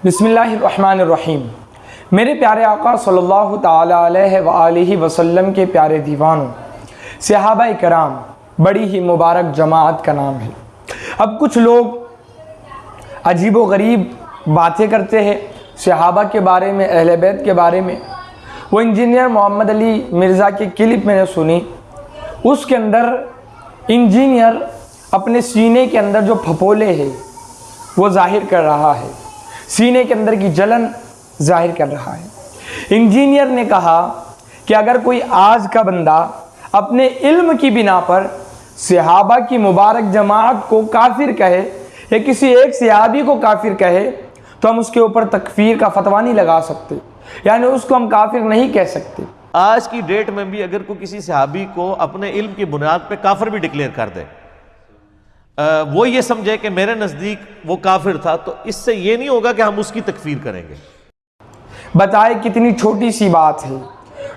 बिस्मिल्लाहिर्रहमानिर्रहीम। मेरे प्यारे आका सल्लल्लाहु ताला अलैहि वसल्लम के प्यारे दीवानों, सहाबाए कराम बड़ी ही मुबारक जमात का नाम है। अब कुछ लोग अजीब व गरीब बातें करते हैं सहाबा के बारे में, अहले बैत के बारे में। वो इंजीनियर मोहम्मद अली मिर्ज़ा की क्लिप मैंने सुनी, उसके अंदर इंजीनियर अपने सीने के अंदर जो फपोले हैं वो जाहिर कर रहा है, सीने के अंदर की जलन जाहिर कर रहा है। इंजीनियर ने कहा कि अगर कोई आज का बंदा अपने इल्म की बिना पर सहाबा की मुबारक जमात को काफिर कहे या किसी एक सहाबी को काफिर कहे तो हम उसके ऊपर तकफीर का फतवा नहीं लगा सकते, यानी उसको हम काफिर नहीं कह सकते। आज की डेट में भी अगर कोई किसी सहाबी को अपने इल्म की बुनियाद पे काफिर भी डिक्लेयर कर दे, वो ये समझे कि मेरे नज़दीक वो काफिर था, तो इससे ये नहीं होगा कि हम उसकी तकफीर करेंगे। बताए कितनी छोटी सी बात है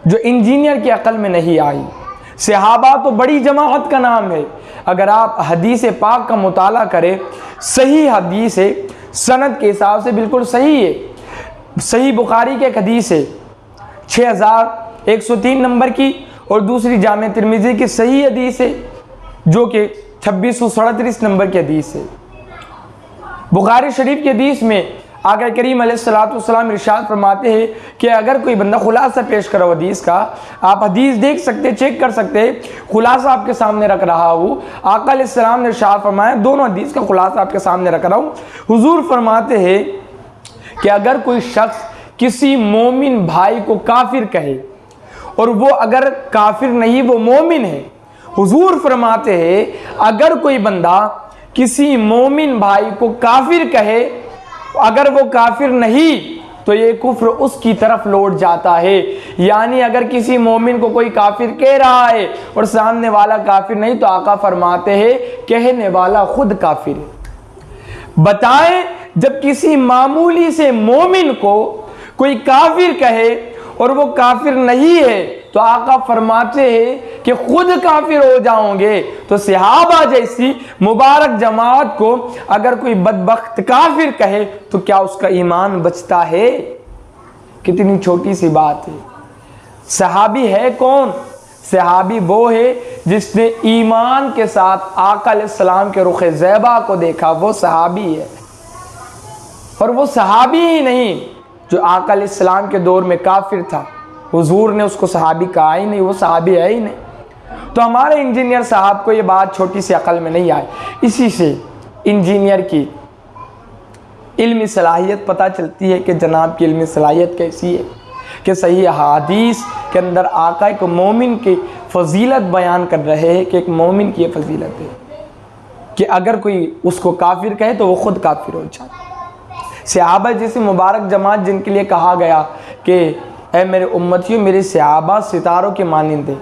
जो इंजीनियर की अकल में नहीं आई। सहाबा तो बड़ी जमात का नाम है। अगर आप हदीस पाक का मुताला करें, सही हदीस है, सनद के हिसाब से बिल्कुल सही है। सही बुखारी के एक हदीस है 6103 नंबर की, और दूसरी जामे तिरमिज़ी की सही हदीस है जो कि 2637 नंबर की हदीस है। बुखारी शरीफ की हदीस में आका करीम अलैहिस्सलाम इरशाद फरमाते हैं कि अगर कोई बंदा खुलासा पेश करो हदीस का, आप हदीस देख सकते, चेक कर सकते, खुलासा आपके सामने रख रहा हूँ। आका अलैहिस्सलाम ने इरशाद फरमाया, दोनों हदीस का खुलासा आपके सामने रख रहा हूँ। हुजूर फरमाते हैं कि अगर कोई शख्स किसी मोमिन भाई को काफिर कहे और वो अगर काफिर नहीं, वो मोमिन है, हुजूर फरमाते हैं अगर कोई बंदा किसी मोमिन भाई को काफिर कहे, अगर वो काफिर नहीं तो ये कुफ्र उसकी तरफ लौट जाता है। यानी अगर किसी मोमिन को कोई काफिर कह रहा है और सामने वाला काफिर नहीं, तो आका फरमाते हैं कहने वाला खुद काफिर है। बताएं, जब किसी मामूली से मोमिन को कोई काफिर कहे और वो काफिर नहीं है, तो आका फरमाते हैं कि खुद काफिर हो जाओगे। तो सहाबा जैसी मुबारक जमात को अगर कोई बदबख्त काफिर कहे तो क्या उसका ईमान बचता है? कितनी छोटी सी बात है। सहाबी है कौन? सहाबी वो है जिसने ईमान के साथ आका अलैहिस्सलाम के रुख ज़ैबा को देखा, वो सहाबी है। और वो सहाबी ही नहीं जो आका अलैहिस्सलाम के दौर में काफिर था, हुजूर ने उसको सहाबी कहा ही नहीं, वो सहाबी है ही नहीं। तो हमारे इंजीनियर साहब को ये बात छोटी सी अकल में नहीं आई। इसी से इंजीनियर की इल्मी सलाहियत पता चलती है कि जनाब की इल्मी सलाहियत कैसी है कि सही हदीस के अंदर आका एक मोमिन की फजीलत बयान कर रहे हैं कि एक मोमिन की ये फजीलत है कि अगर कोई उसको काफिर कहे तो वो खुद काफिर हो जाए। सहाबा जैसी मुबारक जमात जिनके लिए कहा गया कि ऐ मेरे उम्मतियों, मेरे सहाबा सितारों के मानिंदे,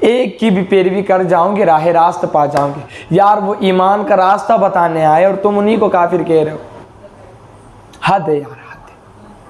एक की भी पैरवी कर जाओगे राह रास्त पा जाओगे। यार वो ईमान का रास्ता बताने आए और तुम उन्हीं को काफिर कह रहे हो, हद है यार।